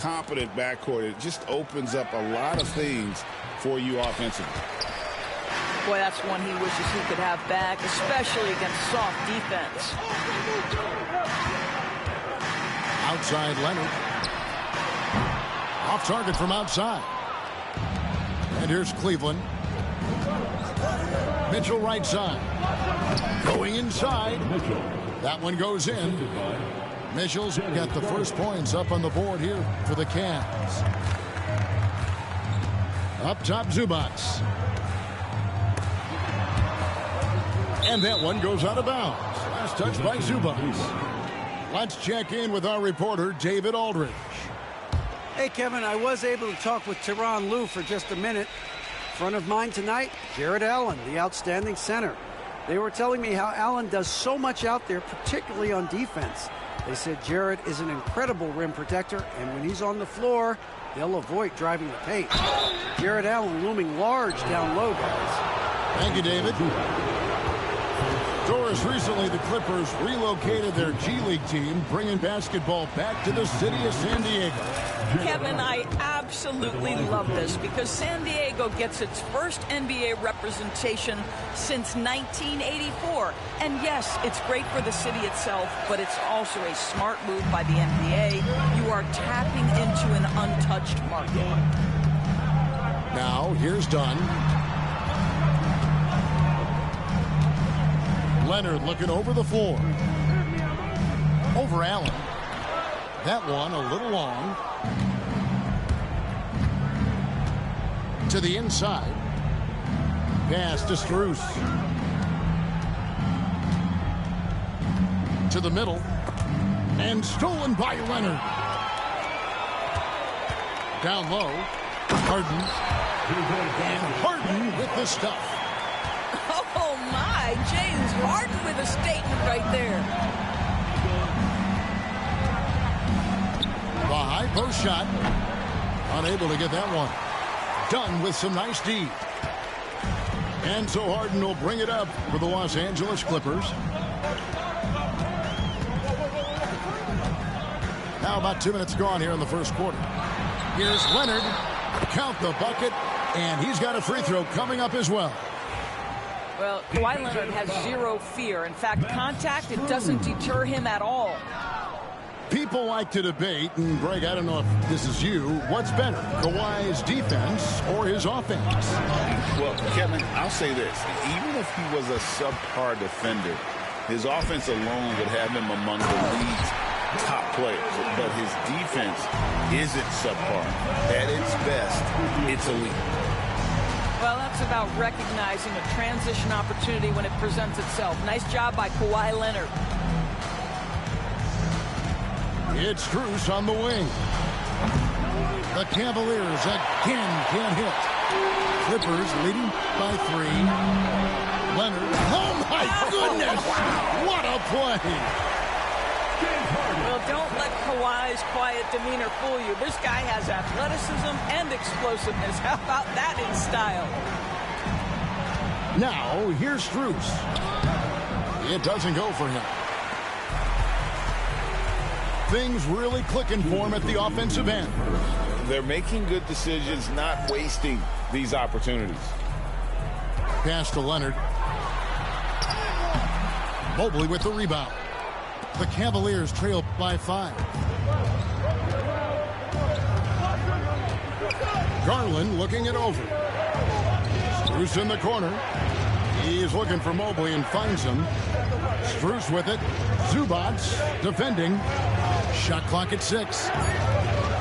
Competent backcourt. It just opens up a lot of things for you offensively. Boy, that's one he wishes he could have back, especially against soft defense. Outside Leonard. Off target from outside. And here's Cleveland. Mitchell right side. Going inside. That one goes in. Mitchell's got the first points up on the board here for the Cavs. Up top, Zubats. And that one goes out of bounds. Last touch by Zubats. Let's check in with our reporter, David Aldridge. Hey, Kevin, I was able to talk with Tyronn Lue for just a minute. Front of mind tonight, Jarrett Allen, the outstanding center. They were telling me how Allen does so much out there, particularly on defense. They said Jarrett is an incredible rim protector, and when he's on the floor, they'll avoid driving the paint. Jarrett Allen looming large down low, guys. Thank you, David. Doris, recently the Clippers relocated their G League team, bringing basketball back to the city of San Diego. Kevin, I absolutely love this because San Diego gets its first NBA representation since 1984. And yes, it's great for the city itself, but it's also a smart move by the NBA. You are tapping into an untouched market. Now, here's Dunn. Leonard looking over the floor. Over Allen. That one a little long. To the inside. Pass to Strus. To the middle. And stolen by Leonard. Down low. Harden. And Harden with the stuff. Oh, my. James Harden with a statement right there. The high post shot. Unable to get that one. Done with some nice D. And so Harden will bring it up for the Los Angeles Clippers. Now about 2 minutes gone here in the first quarter. Here's Leonard. Count the bucket. And he's got a free throw coming up as well. Well, Kawhi Leonard has zero fear. In fact, contact, it doesn't deter him at all. People like to debate, and Greg, I don't know if this is you, what's better, Kawhi's defense or his offense? Well, Kevin, I'll say this. Even if he was a subpar defender, his offense alone would have him among the league's top players. But his defense isn't subpar. At its best, it's elite. Well, that's about recognizing a transition opportunity when it presents itself. Nice job by Kawhi Leonard. It's Strus on the wing. The Cavaliers again can't hit. Clippers leading by 3. Leonard. Oh, my goodness. What a play. Well, don't let Kawhi's quiet demeanor fool you. This guy has athleticism and explosiveness. How about that in style? Now, here's Strus. It doesn't go for him. Things really clicking for him at the offensive end. They're making good decisions, not wasting these opportunities. Pass to Leonard. Mobley with the rebound. The Cavaliers trail by 5. Garland looking it over. Strus in the corner. He's looking for Mobley and finds him. Strus with it. Zubats defending. Shot clock at 6.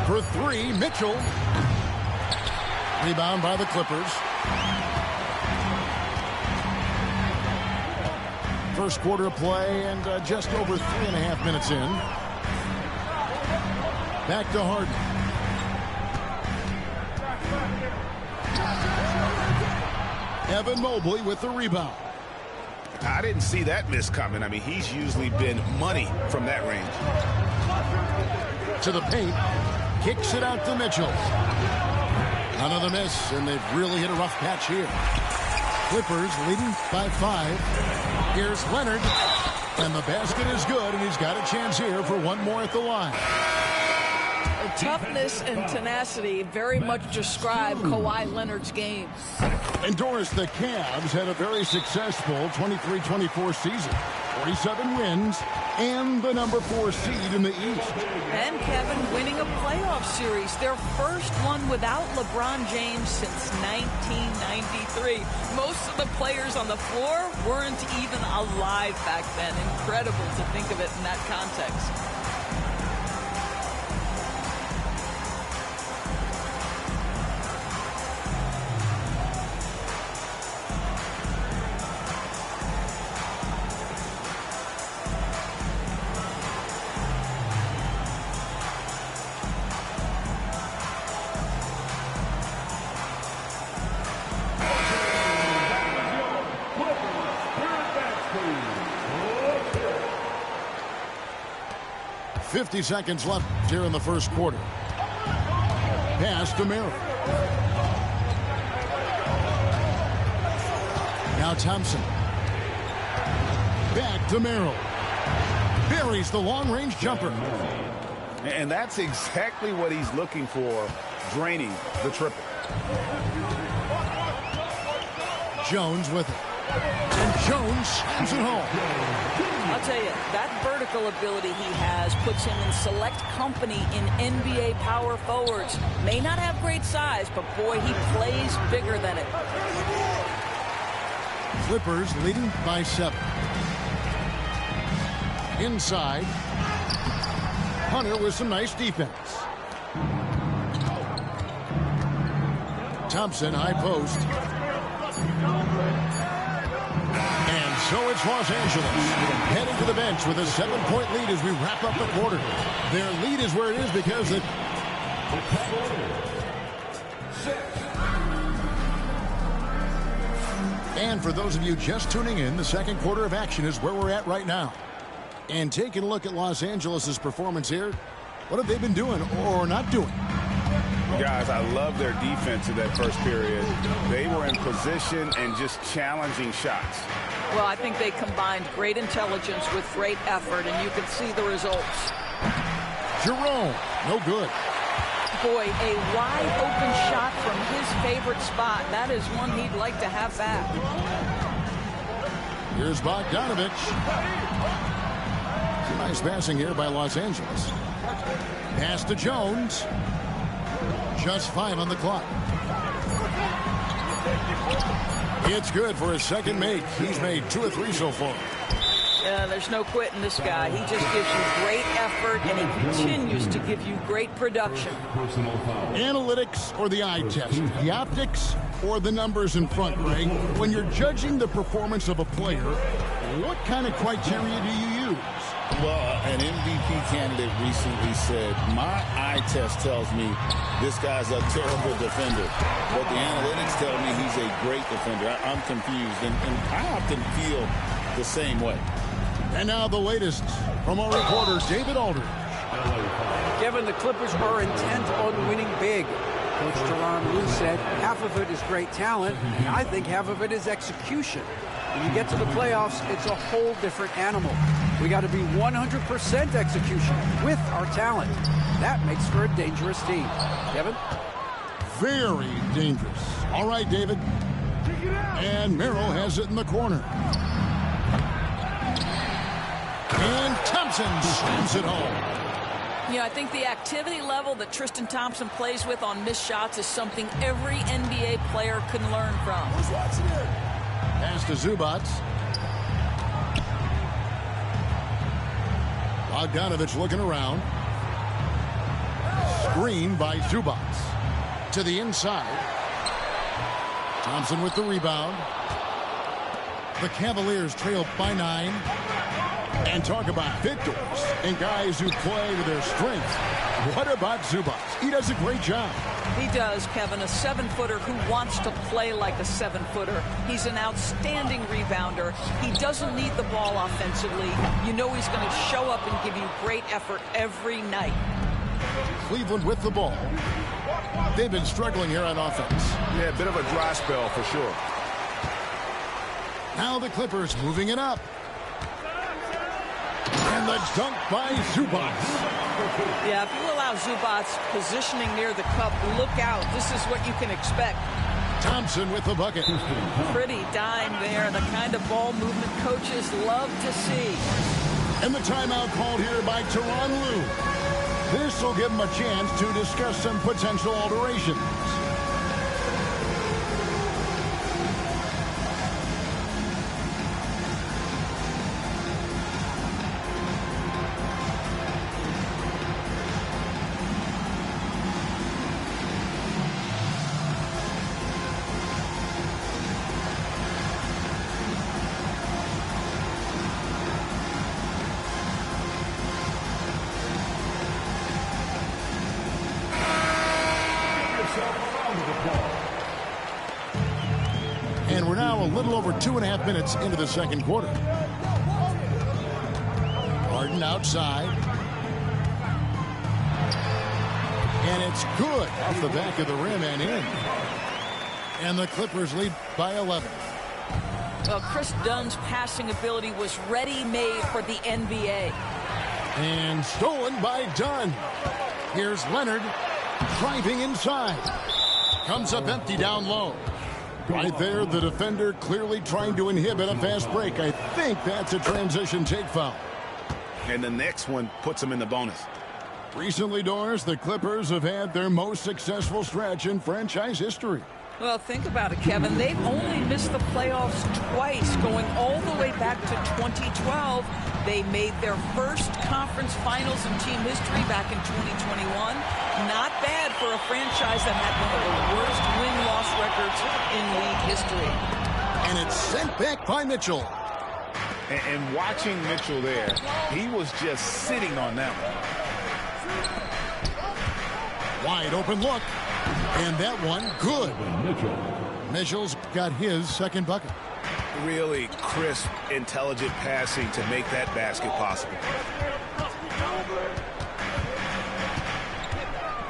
For 3, Mitchell. Rebound by the Clippers. First quarter of play and just over 3.5 minutes in. Back to Harden. Evan Mobley with the rebound. I didn't see that miss coming. I mean, he's usually been money from that range. To the paint. Kicks it out to Mitchell. Another miss, and they've really hit a rough patch here. Clippers leading by 5. Here's Leonard. And the basket is good, and he's got a chance here for one more at the line. Toughness and tenacity very much describe Kawhi Leonard's game. And Doris, the Cavs had a very successful 23-24 season. 47 wins and the number 4 seed in the East. And Kevin winning a playoff series, their first one without LeBron James since 1993. Most of the players on the floor weren't even alive back then. Incredible to think of it in that context. .50 seconds left here in the first quarter. Pass to Merrill. Now Thompson. Back to Merrill. Buries the long-range jumper. And that's exactly what he's looking for, draining the triple. Jones with it. And Jones slams it home. I'll tell you, that vertical ability he has puts him in select company in NBA power forwards. May not have great size, but boy, he plays bigger than it. Clippers leading by 7. Inside. Hunter with some nice defense. Thompson, high post. And so it's Los Angeles heading to the bench with a 7-point lead as we wrap up the quarter. Their lead is where it is because it. And for those of you just tuning in, the second quarter of action is where we're at right now. And taking a look at Los Angeles' performance here, what have they been doing or not doing? Guys, I love their defense in that first period. They were in position and just challenging shots. Well, I think they combined great intelligence with great effort, and you can see the results. Jerome, no good. Boy, a wide-open shot from his favorite spot. That is one he'd like to have back. Here's Bogdanovich. Some nice passing here by Los Angeles. Pass to Jones. Just 5 on the clock. It's good for his second make. He's made 2 or 3 so far. Yeah, there's no quitting this guy. He just gives you great effort, and he continues to give you great production. Analytics or the eye test? The optics or the numbers in front, Greg? When you're judging the performance of a player, what kind of criteria do you use? Well, an MVP candidate recently said, my eye test tells me this guy's a terrible defender, but the analytics tell me he's a great defender. I'm confused, and I often feel the same way. And now the latest from our reporter, David Aldridge. Kevin, the Clippers are intent on winning big. Coach Tyronn Lue said half of it is great talent, and I think half of it is execution. When you get to the playoffs, it's a whole different animal. We got to be 100% execution with our talent. That makes for a dangerous team. Kevin? Very dangerous. All right, David. And Merrill has it in the corner. And Thompson slams it home. Yeah, I think the activity level that Tristan Thompson plays with on missed shots is something every NBA player can learn from. Who's watching it? Pass to Zubac. Bogdanovich looking around. Screen by Zubac. To the inside. Thompson with the rebound. The Cavaliers trail by 9. And talk about victors and guys who play to their strength. What about Zubac? He does a great job. He does, Kevin, a 7-footer who wants to play like a 7-footer. He's an outstanding rebounder. He doesn't need the ball offensively. You know he's going to show up and give you great effort every night. Cleveland with the ball. They've been struggling here on offense. Yeah, a bit of a dry spell for sure. Now the Clippers moving it up. And the dunk by Zubac. Yeah, if you allow Zubac's positioning near the cup, look out. This is what you can expect. Thompson with the bucket. Pretty dime there, the kind of ball movement coaches love to see. And the timeout called here by Tyronn Lue. This will give him a chance to discuss some potential alterations. And we're now a little over 2.5 minutes into the second quarter. Harden outside. And it's good off the back of the rim and in. And the Clippers lead by 11. Well, Chris Dunn's passing ability was ready-made for the NBA. And stolen by Dunn. Here's Leonard driving inside. Comes up empty down low. Right there, the defender clearly trying to inhibit a fast break. I think that's a transition take foul. And the next one puts them in the bonus. Recently, Doris, the Clippers have had their most successful stretch in franchise history. Well, think about it, Kevin. They've only missed the playoffs twice, going all the way back to 2012. They made their first conference finals in team history back in 2021. Not bad for a franchise that had one of the worst win-loss records in league history. And it's sent back by Mitchell. And watching Mitchell there, he was just sitting on that one. Wide open look. And that one, good. Mitchell's got his second bucket. Really crisp, intelligent passing to make that basket possible.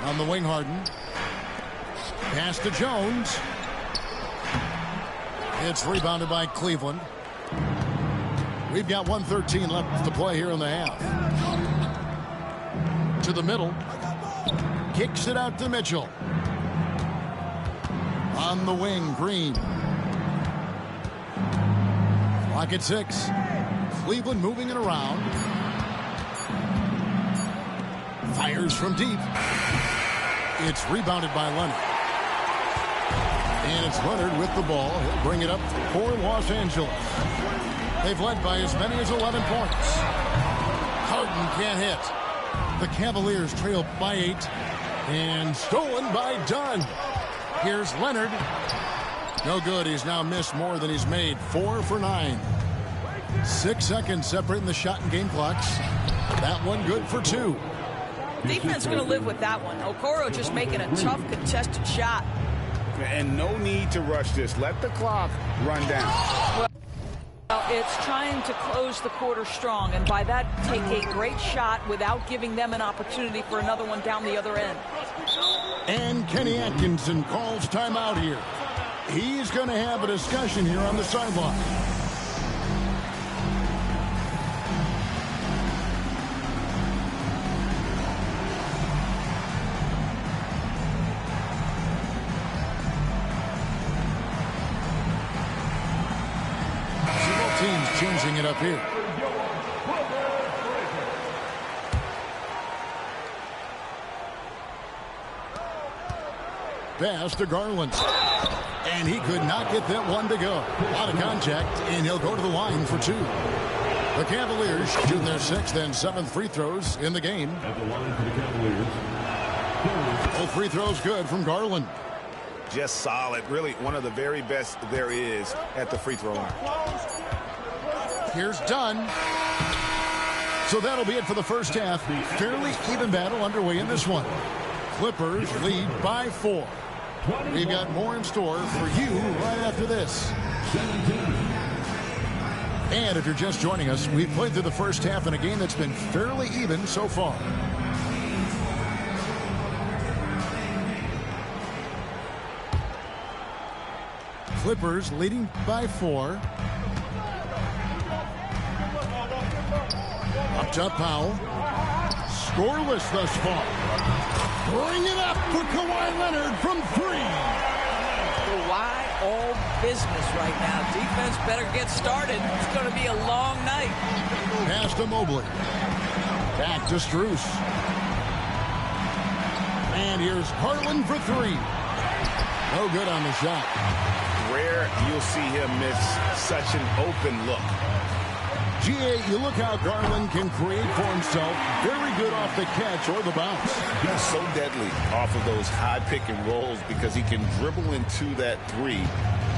On the wing, Harden. Pass to Jones. It's rebounded by Cleveland. We've got 1:13 left to play here in the half. To the middle. Kicks it out to Mitchell. On the wing, Green. Clock at 6. Cleveland moving it around. Fires from deep. It's rebounded by Leonard. And it's Leonard with the ball. He'll bring it up for Los Angeles. They've led by as many as 11 points. Harden can't hit. The Cavaliers trail by 8. And stolen by Dunn. Here's Leonard. No good. He's now missed more than he's made. 4 for 9. 6 seconds separating the shot and game clocks. That one good for 2. Defense going to live with that one. Okoro just making a tough contested shot. And no need to rush this. Let the clock run down. Well, it's trying to close the quarter strong, and by that, take a great shot without giving them an opportunity for another one down the other end. And Kenny Atkinson calls timeout here. He's going to have a discussion here on the sideline. Teams changing it up here. Pass to Garland. And he could not get that one to go. A lot of contact, and he'll go to the line for 2. The Cavaliers shoot their 6th and 7th free throws in the game. At the line for the Cavaliers. Both free throws good from Garland. Just solid. Really one of the very best there is at the free throw line. Here's Dunn. So that'll be it for the first half. Fairly even battle underway in this one. Clippers lead by 4. We've got more in store for you right after this. And if you're just joining us, we've played through the first half in a game that's been fairly even so far. Clippers leading by 4. To Powell. Scoreless thus far. Bring it up for Kawhi Leonard from 3. Kawhi all business right now. Defense better get started. It's going to be a long night. Pass to Mobley. Back to Strus. And here's Garland for 3. No good on the shot. Rare you'll see him miss such an open look. GA, you look how Garland can create for himself. Very good off the catch or the bounce. He's so deadly off of those high pick and rolls because he can dribble into that 3.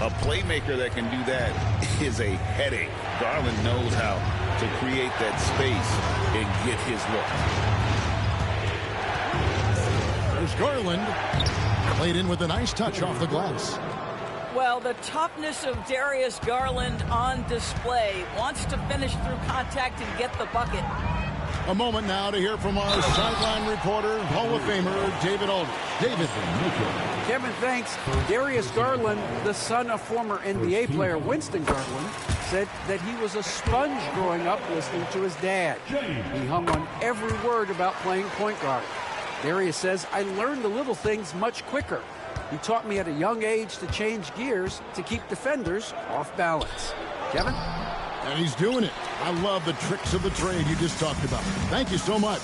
A playmaker that can do that is a headache. Garland knows how to create that space and get his look. There's Garland. Played in with a nice touch off the glass. Well, the toughness of Darius Garland on display. Wants to finish through contact and get the bucket. A moment now to hear from our sideline reporter, Hall of Famer David Aldridge. David. Kevin, thanks. Darius Garland, the son of former NBA player Winston Garland, said that he was a sponge growing up listening to his dad. He hung on every word about playing point guard. Darius says, I learned the little things much quicker. He taught me at a young age to change gears to keep defenders off balance. Kevin? And he's doing it. I love the tricks of the trade you just talked about. Thank you so much.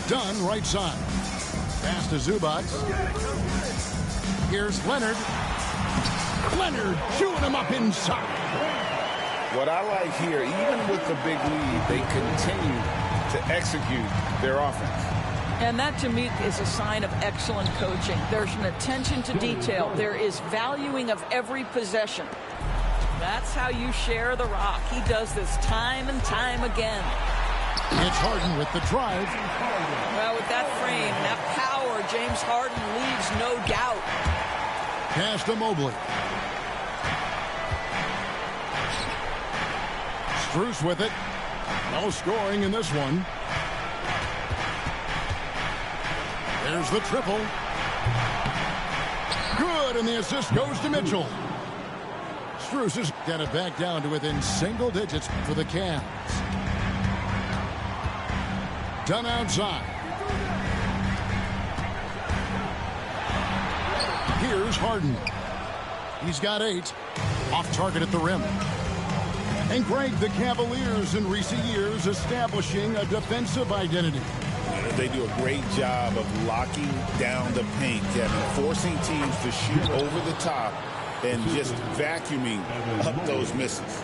Dunn, right side. Pass to Zubac. Here's Leonard. Leonard chewing him up inside. What I like here, even with the big lead, they continue to execute their offense. And that, to me, is a sign of excellent coaching. There's an attention to detail. There is valuing of every possession. That's how you share the rock. He does this time and time again. It's Harden with the drive. Well, with that frame, that power, James Harden leaves no doubt. Pass to Mobley. Strus with it. No scoring in this one. There's the triple. Good, and the assist goes to Mitchell. Strus has got it back down to within single digits for the Cavs. Done outside. Here's Harden. He's got 8. Off target at the rim. And Greg, the Cavaliers in recent years establishing a defensive identity. They do a great job of locking down the paint, Kevin, forcing teams to shoot over the top and just vacuuming up those misses.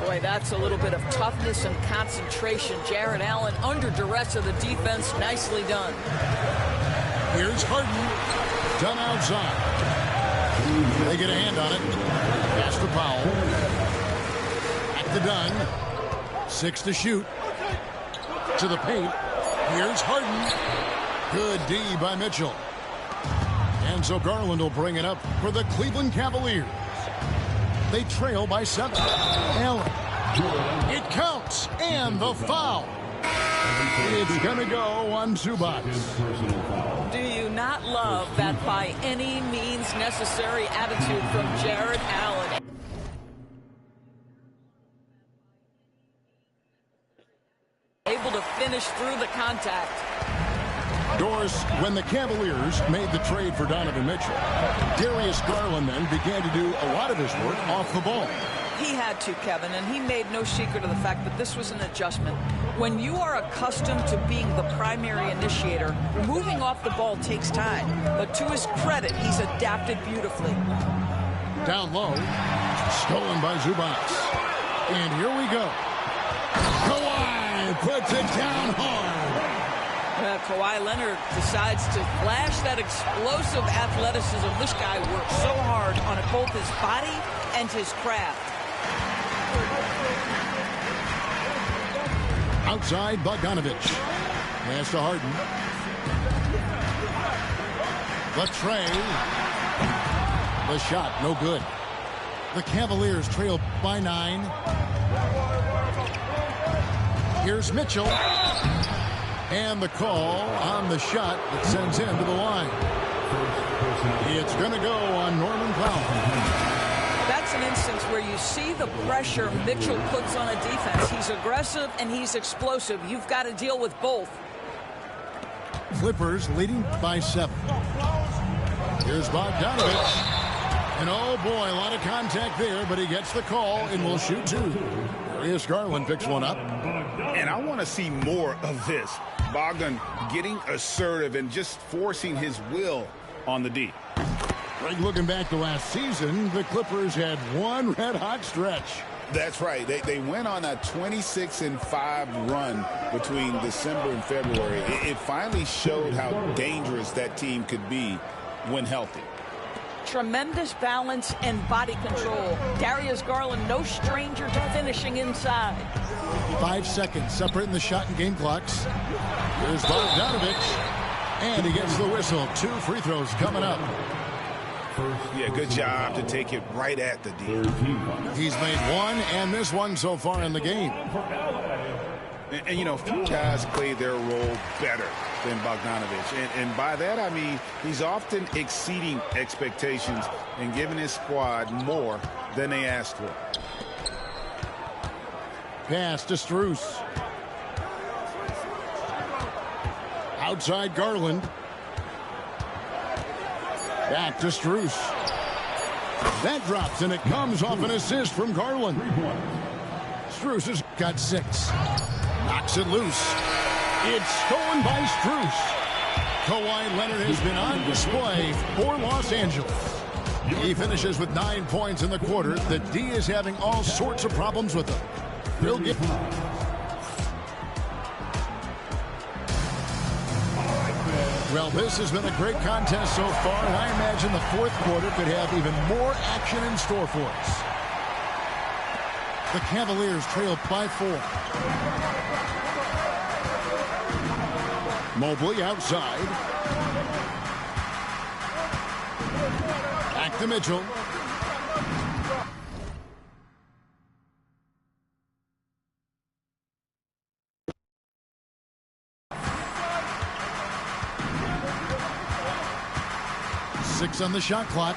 Boy, that's a little bit of toughness and concentration. Jarrett Allen under duress of the defense. Nicely done. Here's Harden. Done outside. They get a hand on it. Pass to Powell. Back to Dunn. 6 to shoot. To the paint. Here's Harden. Good D by Mitchell. And so Garland will bring it up for the Cleveland Cavaliers. They trail by 7. Allen. It counts. And the foul. It's going to go on Zubac. Do you not love that by any means necessary attitude from Jarrett Allen? Able to finish through the contact. Doris, when the Cavaliers made the trade for Donovan Mitchell, Darius Garland then began to do a lot of his work off the ball. He had to, Kevin, and he made no secret of the fact that this was an adjustment. When you are accustomed to being the primary initiator, moving off the ball takes time. But to his credit, he's adapted beautifully. Down low, stolen by Zubac. And here we go. Kawhi puts it down hard. Kawhi Leonard decides to flash that explosive athleticism. This guy works so hard on both his body and his craft. Outside, Bogdanovich. Pass to Harden. The tray. The shot, no good. The Cavaliers trail by 9. Here's Mitchell. And the call on the shot that sends him to the line. It's going to go on Norman Powell. That's an instance where you see the pressure Mitchell puts on a defense. He's aggressive and he's explosive. You've got to deal with both. Clippers leading by 7. Here's Bogdanovich. And oh boy, a lot of contact there, but he gets the call and will shoot 2. Darius Garland picks one up. And I want to see more of this. Bogdan getting assertive and just forcing his will on the D. Greg, looking back to last season, the Clippers had one red-hot stretch. That's right. They went on a 26-5 run between December and February. It finally showed how dangerous that team could be when healthy. Tremendous balance and body control. Darius Garland, no stranger to finishing inside. 5 seconds separating the shot and game clocks. Here's Bogdanovich. And he gets the whistle. 2 free throws coming up. Yeah, good job to take it right at the D. He's made 1 and this one so far in the game. And you know, few guys play their role better than Bogdanovich. And by that, I mean he's often exceeding expectations and giving his squad more than they asked for. Pass to Strus. Outside Garland. Back to Strus. That drops, and it comes off an assist from Garland. Strus has got 6. Knocks it loose. It's stolen by Strus. Kawhi Leonard has been on display for Los Angeles. He finishes with 9 points in the quarter. The D is having all sorts of problems with him. He'll get... Well, this has been a great contest so far, and I imagine the fourth quarter could have even more action in store for us. The Cavaliers trail by 4. Mobley outside. Back to Mitchell. Six on the shot clock.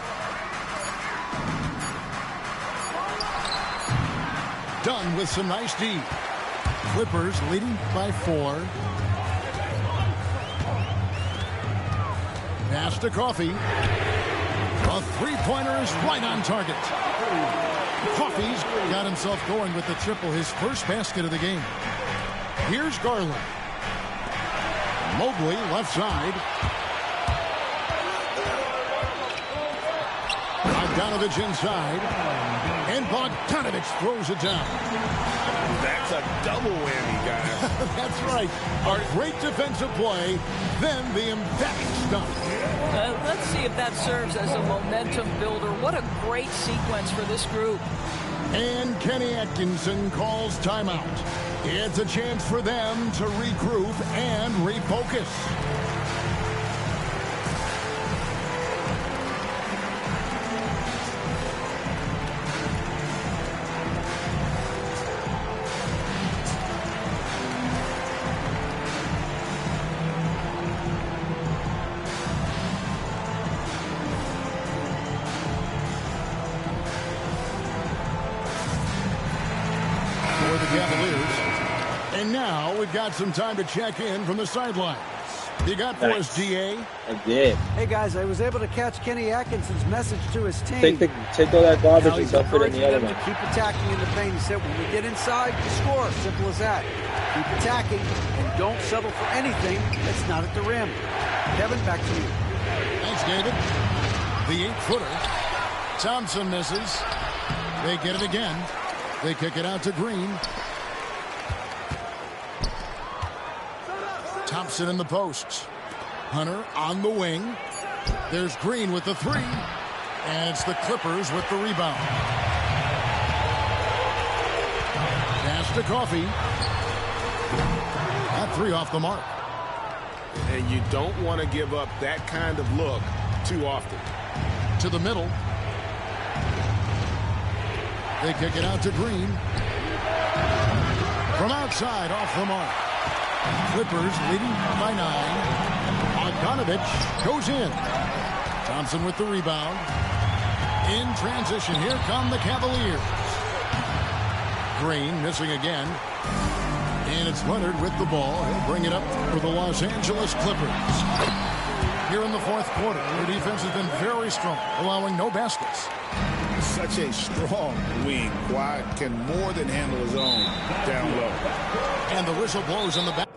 Done with some nice D. Clippers leading by 4. Pass to Coffee. A three-pointer is right on target. Coffee's got himself going with the triple, his first basket of the game. Here's Garland. Mobley left side. Bogdanovich inside. And Bogdanovich throws it down. That's a double whammy, guys. That's right. A great defensive play, then the emphatic stop. Let's see if that serves as a momentum builder. What a great sequence for this group. And Kenny Atkinson calls timeout. It's a chance for them to regroup and refocus. And now we've got some time to check in from the sidelines. You got for us, DA? I did. Hey, guys, I was able to catch Kenny Atkinson's message to his team. Take all that garbage now and dump it in the other one. to keep attacking in the paint. He said, when we get inside, you score. Simple as that. Keep attacking and don't settle for anything that's not at the rim. Kevin, back to you. Thanks, David. The 8-footer. Thompson misses. They get it again. They kick it out to Green. Thompson in the post. Hunter on the wing. There's Green with the 3. And it's the Clippers with the rebound. Pass to Coffee. That 3 off the mark. And you don't want to give up that kind of look too often. To the middle. They kick it out to Green. From outside, off the mark. Clippers leading by 9. Bogdanovich goes in. Thompson with the rebound. In transition, here come the Cavaliers. Green missing again. And it's Leonard with the ball. He'll bring it up for the Los Angeles Clippers. Here in the fourth quarter, their defense has been very strong, allowing no baskets. Such a strong wing. Kawhi can more than handle his own down low. And the whistle blows in the back.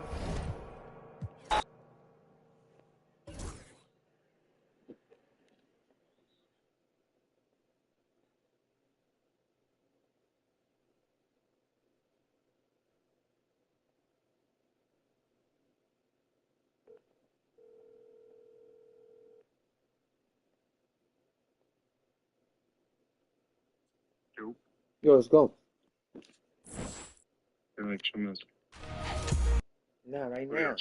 Yo, let's go. Nah, right now.